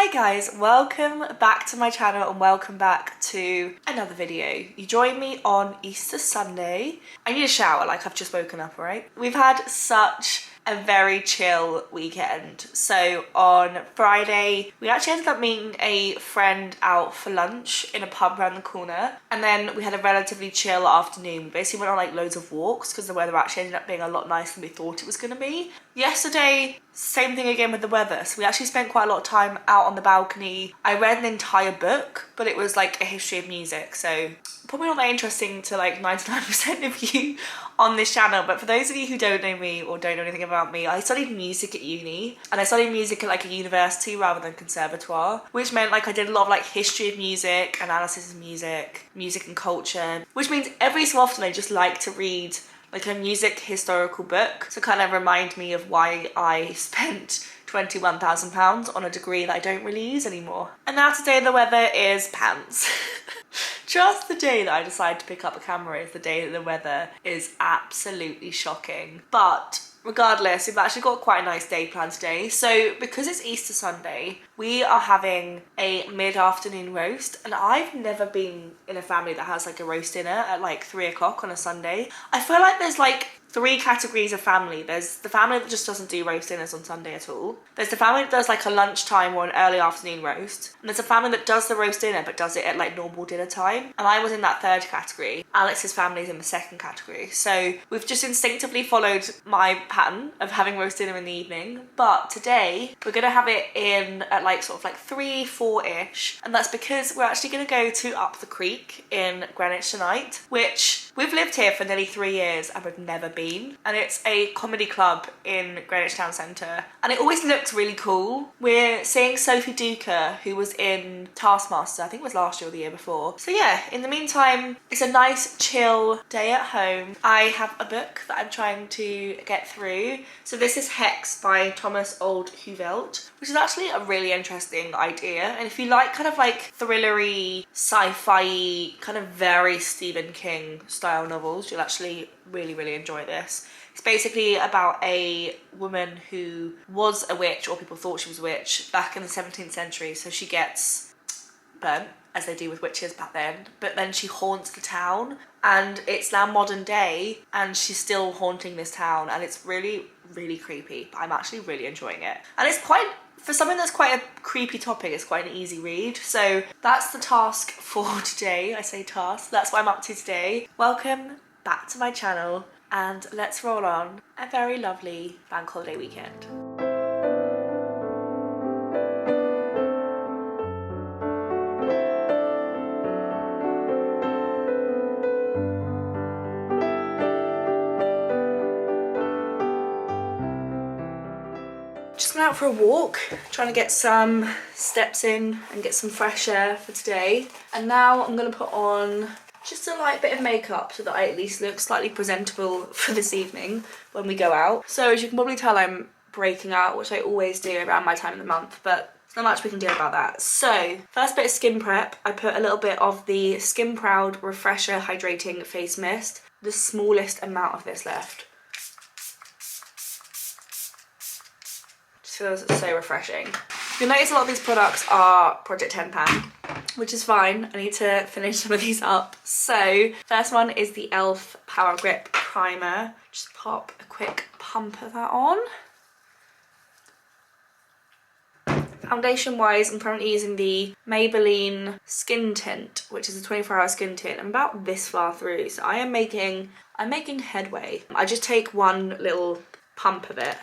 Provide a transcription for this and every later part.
Hi guys, welcome back to my channel and welcome back to another video. You joined me on Easter Sunday. I need a shower, like I've just woken up, alright? We've had such a very chill weekend. So on Friday, we actually ended up meeting a friend out for lunch in a pub around the corner. And then we had a relatively chill afternoon. We basically went on like loads of walks because the weather actually ended up being a lot nicer than we thought it was going to be. Yesterday, same thing again with the weather. So we actually spent quite a lot of time out on the balcony. I read an entire book, but it was like a history of music. So probably not that interesting to like 99% of you on this channel, but for those of you who don't know me or don't know anything about me, I studied music at uni, and I studied music at like a university rather than conservatoire, which meant like I did a lot of like history of music, analysis of music, music and culture, which means every so often I just like to read like a music historical book to kind of remind me of why I spent £21,000 on a degree that I don't really use anymore. And now today the weather is pants. Just the day that I decide to pick up a camera is the day that the weather is absolutely shocking. But regardless, we've actually got quite a nice day planned today. So because it's Easter Sunday, we are having a mid-afternoon roast, and I've never been in a family that has like a roast dinner at like 3 o'clock on a Sunday. I feel like there's like three categories of family. There's the family that just doesn't do roast dinners on Sunday at all. There's the family that does like a lunchtime or an early afternoon roast. And there's a family that does the roast dinner but does it at like normal dinner time. And I was in that third category. Alex's family is in the second category. So we've just instinctively followed my pattern of having roast dinner in the evening. But today we're gonna have it in at like sort of like 3, 4-ish. And that's because we're actually gonna go to Up the Creek in Greenwich tonight, which we've lived here for nearly 3 years and we've never been. And it's a comedy club in Greenwich Town Centre, and it always looks really cool. We're seeing Sophie Duker, who was in Taskmaster, I think it was last year or the year before. So yeah, in the meantime, it's a nice chill day at home. I have a book that I'm trying to get through. So this is Hex by Thomas Old Huvelt, which is actually a really interesting idea. And if you like kind of like thrillery, sci-fi, kind of very Stephen King style novels, you'll actually really enjoy this. It's basically about a woman who was a witch, or people thought she was a witch, back in the 17th century. So she gets burnt, as they do with witches back then, but then she haunts the town, and it's now modern day and she's still haunting this town, and it's really creepy, but I'm actually really enjoying it. And it's quite, for something that's quite a creepy topic, it's quite an easy read. So that's the task for today. I say task, that's what I'm up to today. Welcome back to my channel, and let's roll on a very lovely bank holiday weekend. Just went out for a walk, trying to get some steps in and get some fresh air for today. And now I'm gonna put on just a light bit of makeup so that I at least look slightly presentable for this evening when we go out. So as you can probably tell, I'm breaking out, which I always do around my time of the month, but there's not much we can do about that. So first bit of skin prep, I put a little bit of the Skin Proud Refresher Hydrating Face Mist, the smallest amount of this left. Just feels so refreshing. You'll notice a lot of these products are Project 10 pan, which is fine. I need to finish some of these up. So first one is the e.l.f. Power Grip Primer. Just pop a quick pump of that on. Foundation wise, I'm currently using the Maybelline Skin Tint, which is a 24-hour skin tint. I'm about this far through, so I'm making headway. I just take one little pump of it,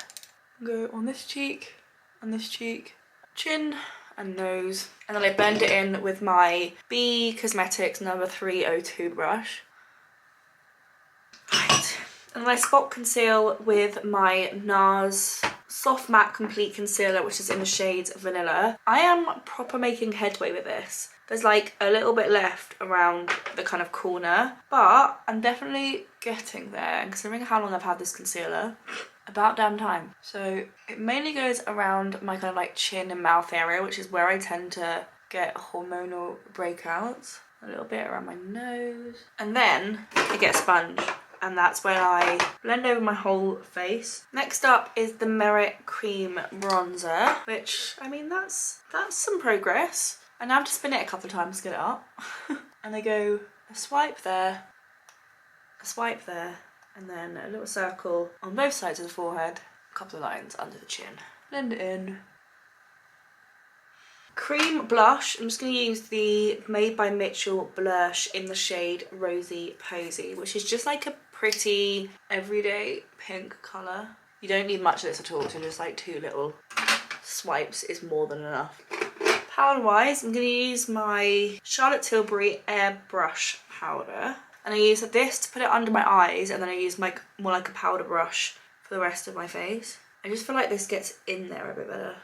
go on this cheek, on this cheek, chin and nose, and then I blend it in with my B Cosmetics number 302 brush. Right, and then I spot conceal with my NARS Soft Matte Complete Concealer, which is in the shade Vanilla. I am proper making headway with this. There's like a little bit left around the kind of corner, but I'm definitely getting there. And considering how long I've had this concealer, about damn time. So it mainly goes around my kind of like chin and mouth area, which is where I tend to get hormonal breakouts. A little bit around my nose. And then I get a sponge and that's when I blend over my whole face. Next up is the Merit Cream Bronzer, which, I mean, that's some progress. I now have to spin it a couple of times to get it up. And I go a swipe there, and then a little circle on both sides of the forehead, a couple of lines under the chin. Blend it in. Cream blush, I'm just going to use the Made by Mitchell blush in the shade Rosy Posy, which is just like a pretty everyday pink colour. You don't need much of this at all, so just like 2 little swipes is more than enough. Powder wise, I'm going to use my Charlotte Tilbury Airbrush powder, and I use this to put it under my eyes, and then I use more like a powder brush for the rest of my face. I just feel like this gets in there a bit better.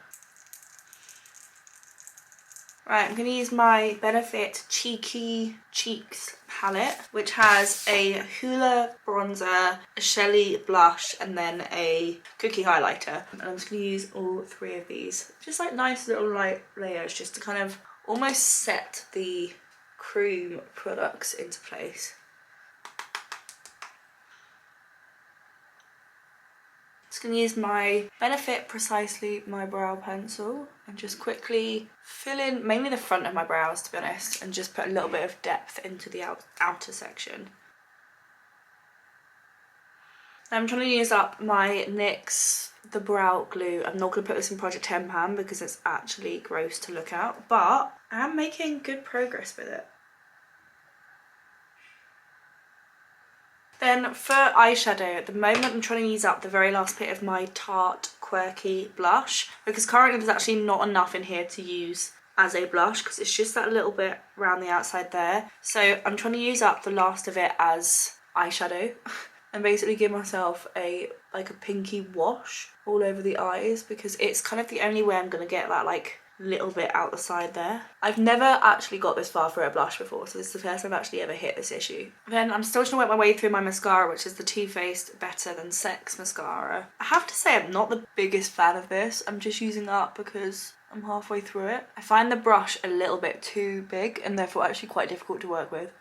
Right, I'm going to use my Benefit Cheeky Cheeks palette, which has a Hoola bronzer, a Shelly blush, and then a cookie highlighter. And I'm just going to use all 3 of these. Just like nice little light layers, just to kind of almost set the cream products into place. Just going to use my Benefit Precisely My Brow Pencil and just quickly fill in mainly the front of my brows, to be honest, and just put a little bit of depth into the outer section. I'm trying to use up my NYX The Brow Glue. I'm not going to put this in Project 10 pan because it's actually gross to look at, but I am making good progress with it. Then for eyeshadow, at the moment I'm trying to use up the very last bit of my Tarte Quirky blush, because currently there's actually not enough in here to use as a blush because it's just that little bit around the outside there. So I'm trying to use up the last of it as eyeshadow and basically give myself a pinky wash all over the eyes, because it's kind of the only way I'm going to get that like little bit out the side there. I've never actually got this far for a blush before, so this is the first time I've actually ever hit this issue. Then I'm still trying to work my way through my mascara, which is the Too Faced Better Than Sex mascara. I have to say I'm not the biggest fan of this. I'm just using up because I'm halfway through it. I find the brush a little bit too big and therefore actually quite difficult to work with.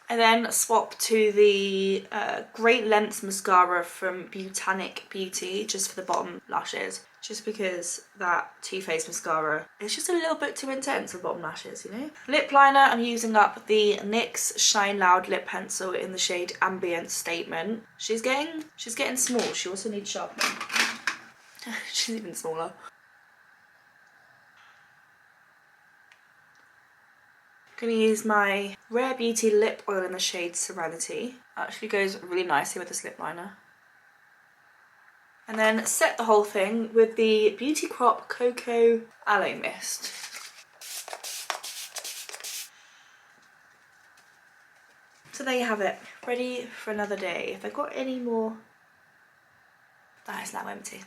I then swap to the Great Lengths mascara from Botanic Beauty, just for the bottom lashes, just because that Too Faced mascara is just a little bit too intense for bottom lashes, you know? Lip liner, I'm using up the NYX Shine Loud lip pencil in the shade Ambient Statement. She's getting small. She also needs sharpening. She's even smaller. I'm going to use my Rare Beauty lip oil in the shade Serenity. Actually goes really nicely with this lip liner. And then set the whole thing with the Beauty Crop Cocoa Aloe Mist. So there you have it, ready for another day. If I got any more, that is now empty.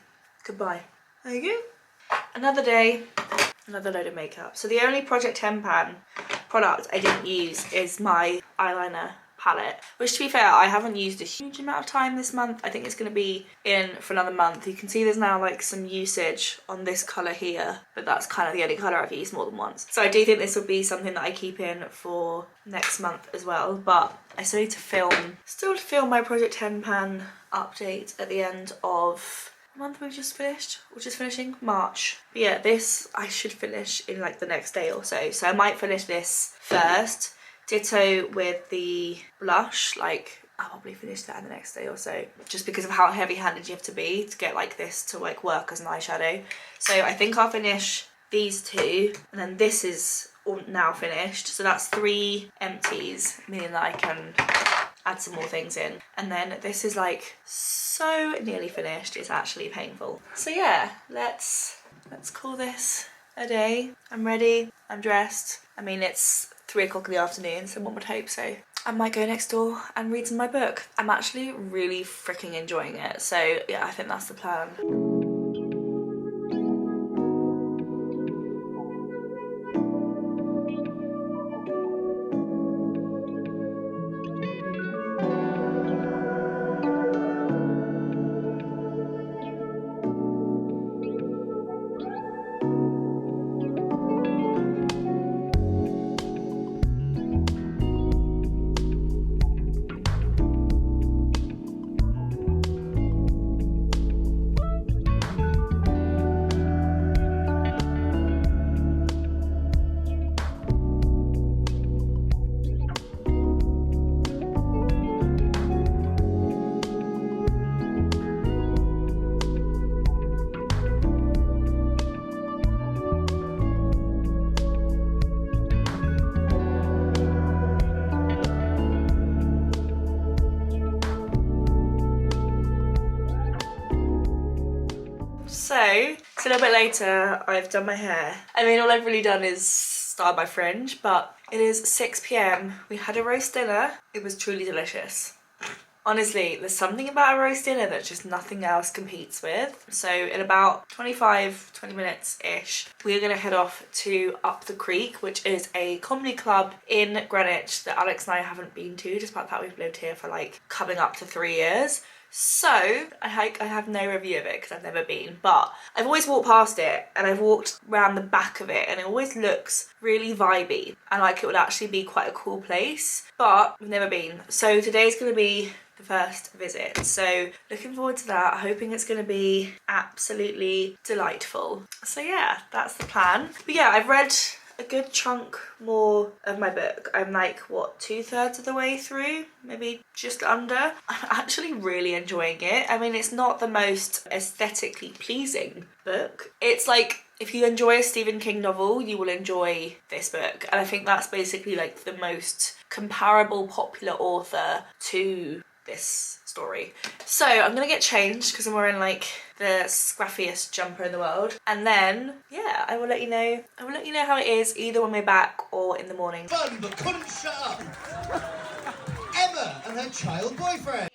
Goodbye. There you go. Another day, another load of makeup. So the only Project 10 pan product I didn't use is my eyeliner palette, which, to be fair, I haven't used a huge amount of time this month. I think it's going to be in for another month. You can see there's now like some usage on this colour here, but that's kind of the only colour I've used more than once. So I do think this will be something that I keep in for next month as well, but I still need to film my Project 10 pan update at the end of month we've just finished, which is finishing March. But yeah, this I should finish in like the next day or so. So I might finish this first. Ditto with the blush, like I'll probably finish that in the next day or so, just because of how heavy-handed you have to be to get like this to like work as an eyeshadow. So I think I'll finish these 2, and then this is all now finished. So that's 3 empties, meaning that I can add some more things in. And then this is like so nearly finished, it's actually painful. So yeah, let's call this a day. I'm ready, I'm dressed. I mean, it's 3 o'clock in the afternoon, so one would hope so. I might go next door and read my book. I'm actually really freaking enjoying it. So yeah, I think that's the plan. So, it's a little bit later, I've done my hair. I mean, all I've really done is style my fringe, but it is 6 p.m. We had a roast dinner. It was truly delicious. Honestly, there's something about a roast dinner that just nothing else competes with. So in about 20 minutes-ish, we're gonna head off to Up the Creek, which is a comedy club in Greenwich that Alex and I haven't been to, despite the fact we've lived here for like coming up to 3 years. So I have no review of it because I've never been, but I've always walked past it and I've walked around the back of it and it always looks really vibey and like it would actually be quite a cool place, but we've never been. So today's gonna be the first visit, so looking forward to that, hoping it's going to be absolutely delightful. So yeah, that's the plan. But yeah, I've read a good chunk more of my book. I'm like, what, 2/3 of the way through, maybe just under. I'm actually really enjoying it. I mean, it's not the most aesthetically pleasing book. It's like, if you enjoy a Stephen King novel, you will enjoy this book. And I think that's basically like the most comparable popular author to this story. So I'm gonna get changed because I'm wearing like the scruffiest jumper in the world, and then yeah, I will let you know how it is either on my back or in the morning. Fun but couldn't shut up. Emma and her child boyfriend.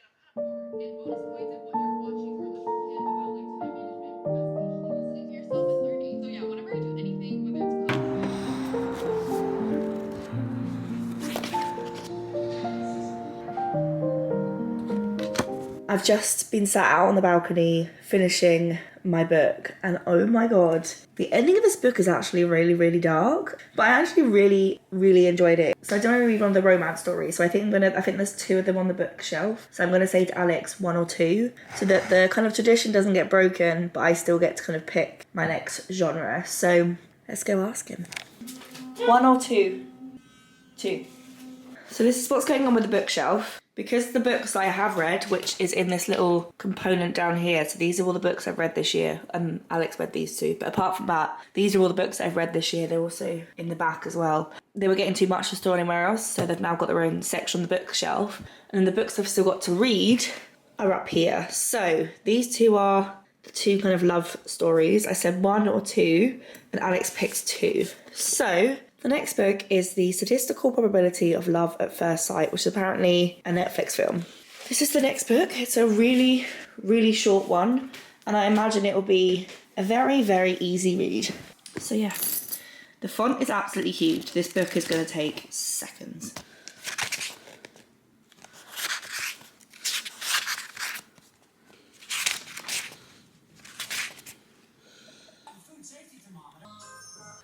I've just been sat out on the balcony finishing my book, and oh my god, the ending of this book is actually really, really dark, but I actually really enjoyed it. So I don't want to read one of the romance stories, so I think there's 2 of them on the bookshelf, so I'm gonna say to Alex 1 or 2 so that the kind of tradition doesn't get broken, but I still get to kind of pick my next genre. So let's go ask him. 1 or 2? 2. So this is what's going on with the bookshelf. Because the books I have read, which is in this little component down here, so these are all the books I've read this year, and Alex read these too, but apart from that, these are all the books I've read this year. They're also in the back as well. They were getting too much to store anywhere else, so they've now got their own section on the bookshelf, and then the books I've still got to read are up here. So these 2 are the 2 kind of love stories. I said 1 or 2, and Alex picked 2. So the next book is The Statistical Probability of Love at First Sight, which is apparently a Netflix film. This is the next book. It's a really, really short one, and I imagine it will be a very, very easy read. So yeah, the font is absolutely huge. This book is going to take seconds.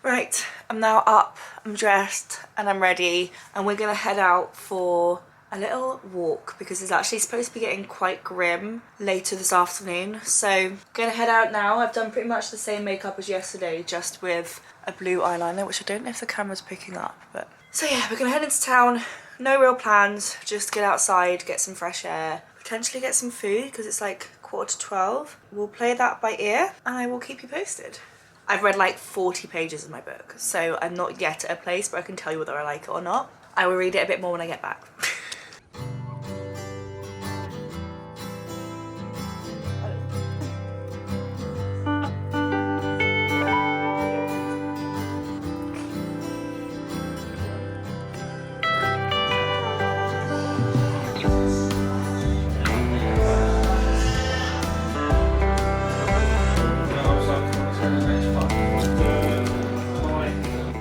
Right, I'm now up, I'm dressed, and I'm ready, and we're gonna head out for a little walk because it's actually supposed to be getting quite grim later this afternoon. So gonna head out now. I've done pretty much the same makeup as yesterday, just with a blue eyeliner, which I don't know if the camera's picking up, but so yeah, we're gonna head into town. No real plans, just get outside, get some fresh air, potentially get some food because it's like 11:45. We'll play that by ear and I will keep you posted. I've read like 40 pages of my book, so I'm not yet at a place where I can tell you whether I like it or not. I will read it a bit more when I get back.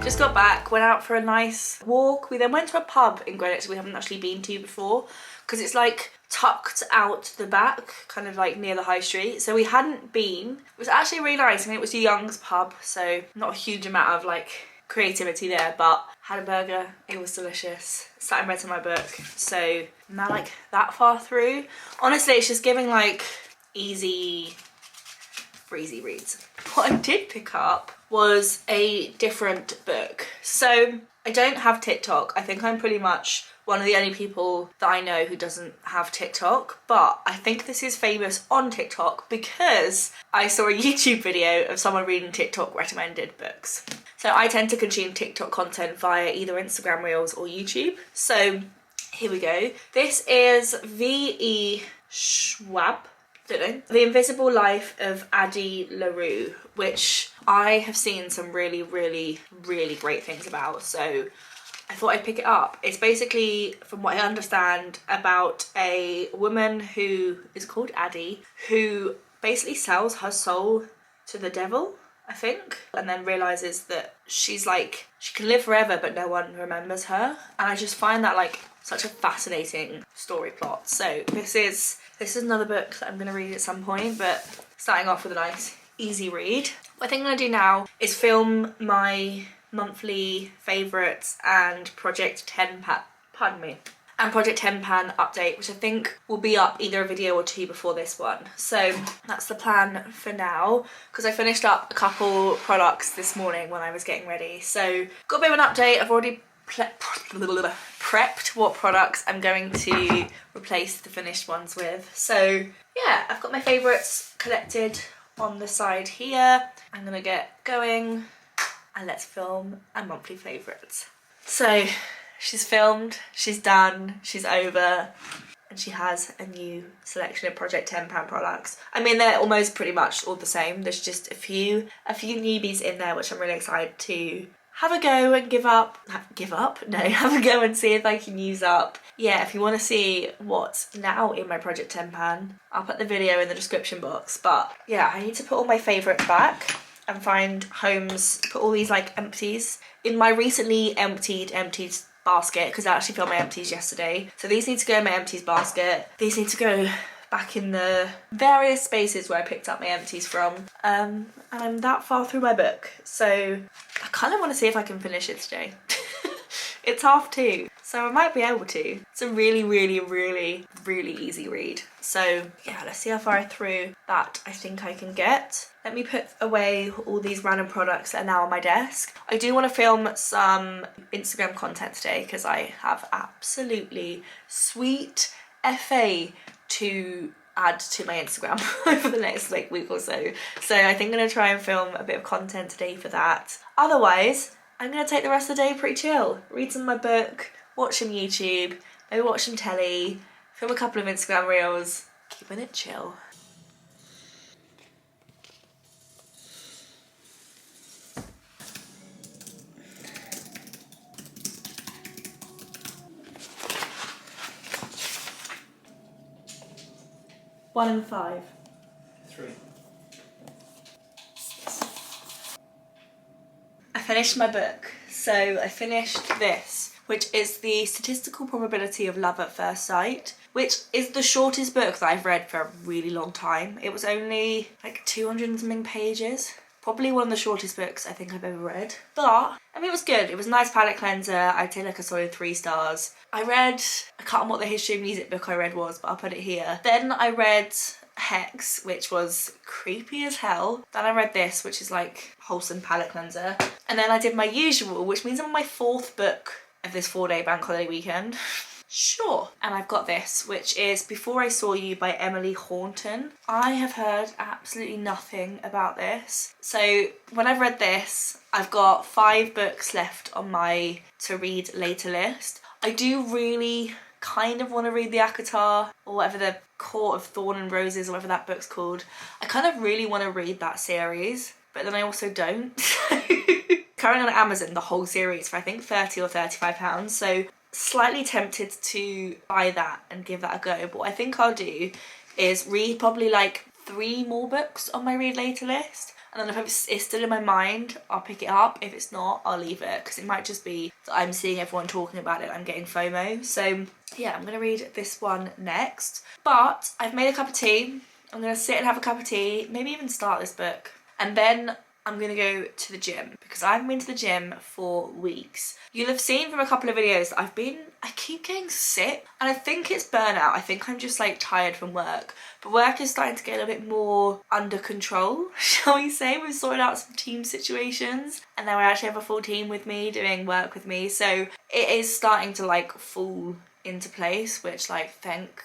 Just got back, went out for a nice walk. We then went to a pub in Greenwich we haven't actually been to before because it's like tucked out the back, kind of like near the high street. So we hadn't been. It was actually really nice. I mean, it was a Young's pub, so not a huge amount of like creativity there, but had a burger. It was delicious. Sat and read to my book. So now like that far through. Honestly, it's just giving like easy, breezy reads. What I did pick up was a different book. So I don't have TikTok. I think I'm pretty much one of the only people that I know who doesn't have TikTok, but I think this is famous on TikTok because I saw a YouTube video of someone reading TikTok recommended books. So I tend to consume TikTok content via either Instagram Reels or YouTube. So here we go. This is V.E. Schwab. don't know. The Invisible Life of Addie LaRue, which I have seen some really, really, really great things about. So I thought I'd pick it up. It's basically, from what I understand, about a woman who is called Addie, who basically sells her soul to the devil, I think, and then realizes that she's like, she can live forever but no one remembers her. And I just find that like such a fascinating story plot. So this is another book that I'm going to read at some point, but starting off with a nice easy read. What I think I'm going to do now is film my monthly favourites and Project 10 Project 10 Pan update, which I think will be up either a video or two before this one. So that's the plan for now, because I finished up a couple products this morning when I was getting ready. So got a bit of an update. I've already prepped what products I'm going to replace the finished ones with. So yeah, I've got my favourites collected on the side here. I'm gonna get going and let's film our monthly favourites. So she's filmed, she's done, she's over, and she has a new selection of Project 10 Pan products. I mean, they're almost pretty much all the same. There's just a few newbies in there, which I'm really excited to have a go and have a go and see if I can use up. Yeah, if you want to see what's now in my Project 10 Pan, I'll put the video in the description box. But yeah, I need to put all my favourites back and find homes, put all these like empties in my recently emptied basket, because I actually filled my empties yesterday. So these need to go in my empties basket. These need to go back in the various spaces where I picked up my empties from. And I'm that far through my book, so I kind of want to see if I can finish it today. It's 2:30, so I might be able to. It's a really, really, really, really easy read. So yeah, let's see how far through that I think I can get. Let me put away all these random products that are now on my desk. I do want to film some Instagram content today because I have absolutely sweet FA to add to my Instagram over the next like week or so. So I think I'm going to try and film a bit of content today for that. Otherwise, I'm going to take the rest of the day pretty chill. Read some of my book, watch some YouTube, maybe watch some telly, film a couple of Instagram reels, keeping it chill. One and 5. 3. I finished my book. So I finished this, which is the Statistical Probability of Love at First Sight, which is the shortest book that I've read for a really long time. It was only like 200 and something pages. Probably one of the shortest books I think I've ever read. But, I mean, it was good. It was a nice palette cleanser. I'd say like a solid 3 stars. I can't remember what the history of music book I read was, but I'll put it here. Then I read Hex, which was creepy as hell. Then I read this, which is like wholesome palette cleanser. And then I did my usual, which means I'm on my 4th book of this 4-day bank holiday weekend. Sure. And I've got this, which is Before I Saw You by Emily Horton. I have heard absolutely nothing about this. So when I've read this, I've got 5 books left on my to read later list. I do really kind of want to read the ACOTAR, or whatever, the Court of Thorn and Roses, or whatever that book's called. I kind of really want to read that series, but then I also don't. Currently on Amazon, the whole series for I think £30 or £35. So slightly tempted to buy that and give that a go. But what I think I'll do is read probably like 3 more books on my read later list. And then if it's still in my mind, I'll pick it up. If it's not, I'll leave it, because it might just be that I'm seeing everyone talking about it, I'm getting FOMO. So yeah, I'm going to read this one next. But I've made a cup of tea. I'm going to sit and have a cup of tea, maybe even start this book. And then I'm going to go to the gym, because I haven't been to the gym for weeks. You'll have seen from a couple of videos that I keep getting sick, and I think it's burnout. I think I'm just like tired from work. But work is starting to get a bit more under control, shall we say. We've sorted out some team situations, and now I actually have a full team with me doing work with me. So it is starting to like fall into place, which like thank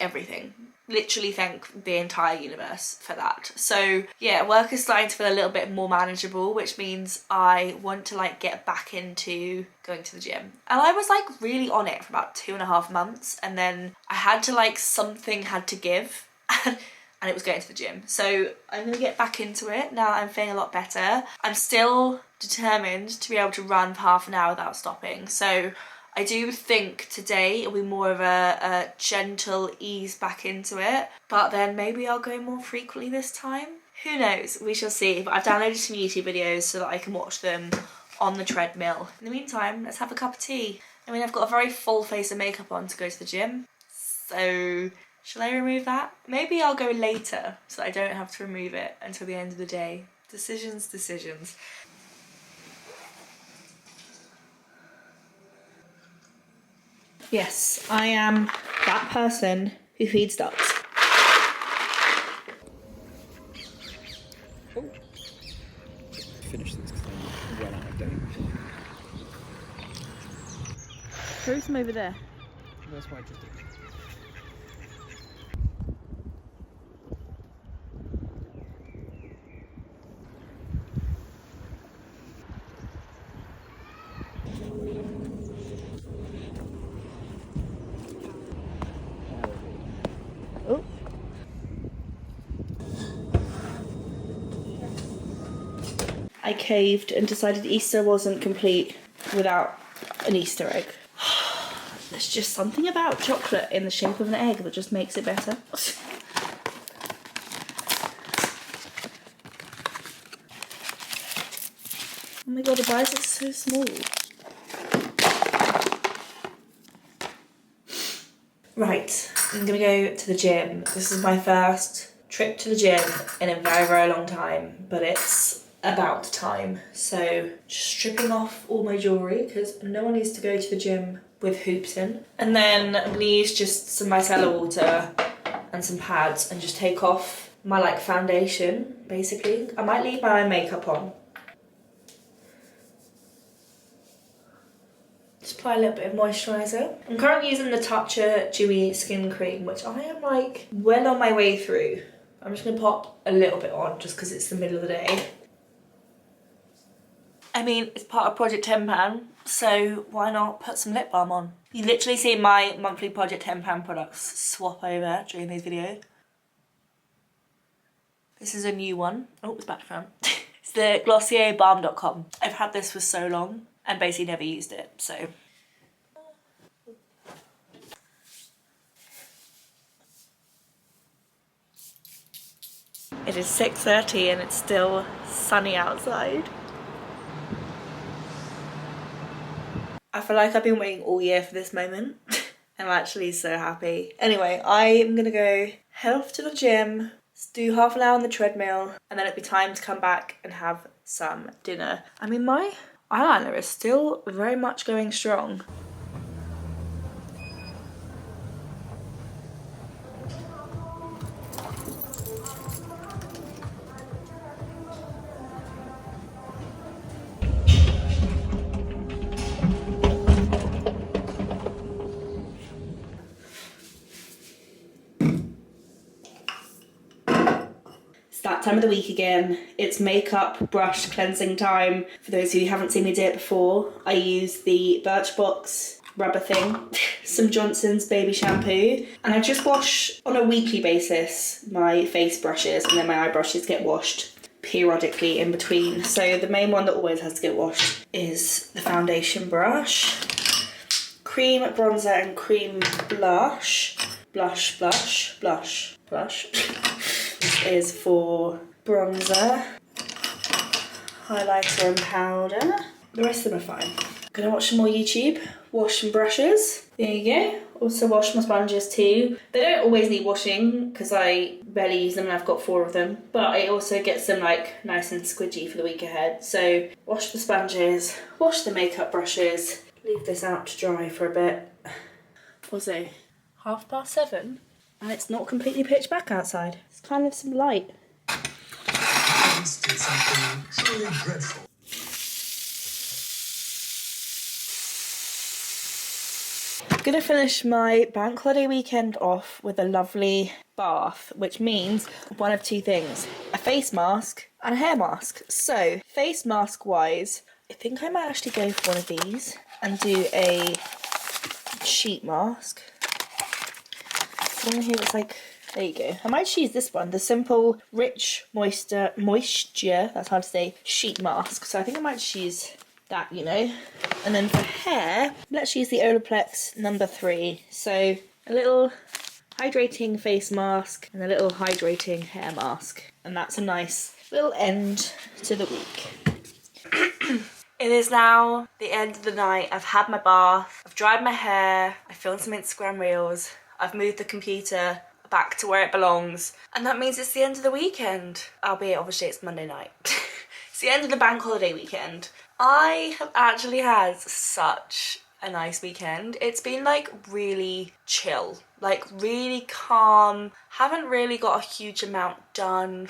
everything. Literally thank the entire universe for that. So yeah, work is starting to feel a little bit more manageable, which means I want to like get back into going to the gym. And I was like really on it for about 2.5 months, and then I had to like, something had to give. And and it was going to the gym. So I'm gonna get back into it now that I'm feeling a lot better. I'm still determined to be able to run for half an hour without stopping. So I do think today it'll be more of a gentle ease back into it, but then maybe I'll go more frequently this time. Who knows? We shall see. But I've downloaded some YouTube videos so that I can watch them on the treadmill. In the meantime, let's have a cup of tea. I mean, I've got a very full face of makeup on to go to the gym, so shall I remove that? Maybe I'll go later so I don't have to remove it until the end of the day. Decisions, decisions. Yes, I am that person who feeds ducks. Oh. Finish this because I'm run out of date. Throw some over there. That's why I just did. Oh. I caved and decided Easter wasn't complete without an Easter egg. There's just something about chocolate in the shape of an egg that just makes it better. Oh my god, why is it so small? Right, I'm gonna go to the gym. This is my first trip to the gym in a very, very long time, but it's about time. So just stripping off all my jewellery because no one needs to go to the gym with hoops in. And then I'm gonna use just some micellar water and some pads and just take off my like foundation, basically. I might leave my makeup on. Just apply a little bit of moisturiser. I'm currently using the Toucher Dewy Skin Cream, which I am like well on my way through. I'm just gonna pop a little bit on just because it's the middle of the day. I mean, it's part of Project 10 Pan, so why not put some lip balm on? You literally see my monthly Project 10 Pan products swap over during these videos. This is a new one. Oh, it's back to front. It's the GlossierBalm.com. I've had this for so long and basically never used it, so. It is 6:30 and it's still sunny outside. I feel like I've been waiting all year for this moment. I'm actually so happy. Anyway, I'm gonna go head off to the gym, do half an hour on the treadmill, and then it'll be time to come back and have some dinner. I mean, my eyeliner is still very much going strong. That time of the week again. It's makeup brush cleansing time. For those who haven't seen me do it before, I use the Birchbox rubber thing, some Johnson's baby shampoo, and I just wash on a weekly basis my face brushes, and then my eye brushes get washed periodically in between. So the main one that always has to get washed is the foundation brush. Cream bronzer and cream blush. Blush, blush, blush, blush. This is for bronzer, highlighter and powder. The rest of them are fine. Gonna watch some more YouTube, wash some brushes. There you go. Also wash my sponges too. They don't always need washing because I barely use them and I've got 4 of them, but it also gets them like nice and squidgy for the week ahead. So wash the sponges, wash the makeup brushes, leave this out to dry for a bit. Also, 7:30 and it's not completely pitch black outside. It's kind of some light. Once did something truly dreadful. I'm gonna finish my bank holiday weekend off with a lovely bath, which means one of 2 things: a face mask and a hair mask. So face mask wise, I think I might actually go for one of these and do a sheet mask. One here that's like There you go. I might choose this one, the Simple Rich Moisture, that's hard to say, sheet mask. So I think I might choose that, you know. And then for hair, let's use the Olaplex number 3. So a little hydrating face mask and a little hydrating hair mask. And that's a nice little end to the week. It is now the end of the night. I've had my bath, I've dried my hair, I filmed some Instagram reels, I've moved the computer back to where it belongs, and that means it's the end of the weekend. Albeit obviously it's Monday night. It's the end of the bank holiday weekend. I have actually had such a nice weekend. It's been like really chill, like really calm, haven't really got a huge amount done.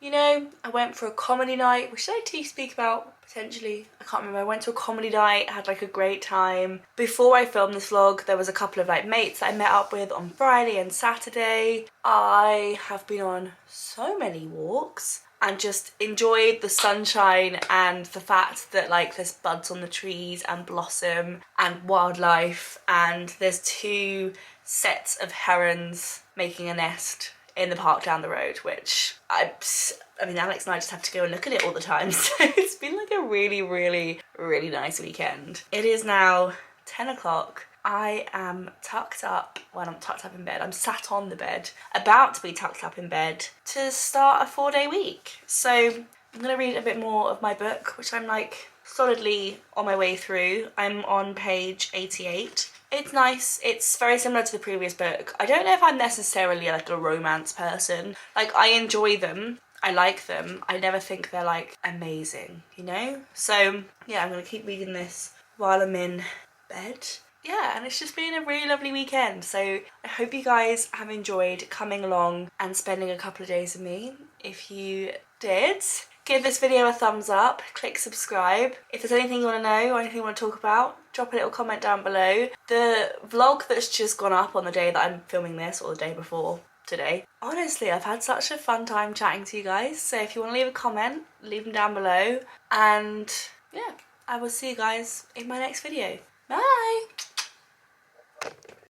You know, I went for a comedy night, which I do speak about potentially. I can't remember. I went to a comedy night, had like a great time. Before I filmed this vlog, there was a couple of like mates that I met up with on Friday and Saturday. I have been on so many walks and just enjoyed the sunshine and the fact that like there's buds on the trees and blossom and wildlife, and there's 2 sets of herons making a nest in the park down the road, which I mean, Alex and I just have to go and look at it all the time. So it's been like a really, really, really nice weekend. It is now 10 o'clock. I am tucked up. Well, I'm tucked up in bed. I'm sat on the bed, about to be tucked up in bed to start a 4-day week. So I'm gonna read a bit more of my book, which I'm like solidly on my way through. I'm on page 88. It's nice. It's very similar to the previous book. I don't know if I'm necessarily like a romance person. Like, I enjoy them. I like them. I never think they're like amazing, you know? So yeah, I'm gonna keep reading this while I'm in bed. Yeah, and it's just been a really lovely weekend. So I hope you guys have enjoyed coming along and spending a couple of days with me. If you did, give this video a thumbs up, click subscribe. If there's anything you want to know or anything you want to talk about, drop a little comment down below. The vlog that's just gone up on the day that I'm filming this, or the day before today, honestly, I've had such a fun time chatting to you guys. So if you want to leave a comment, leave them down below. And yeah, I will see you guys in my next video. Bye!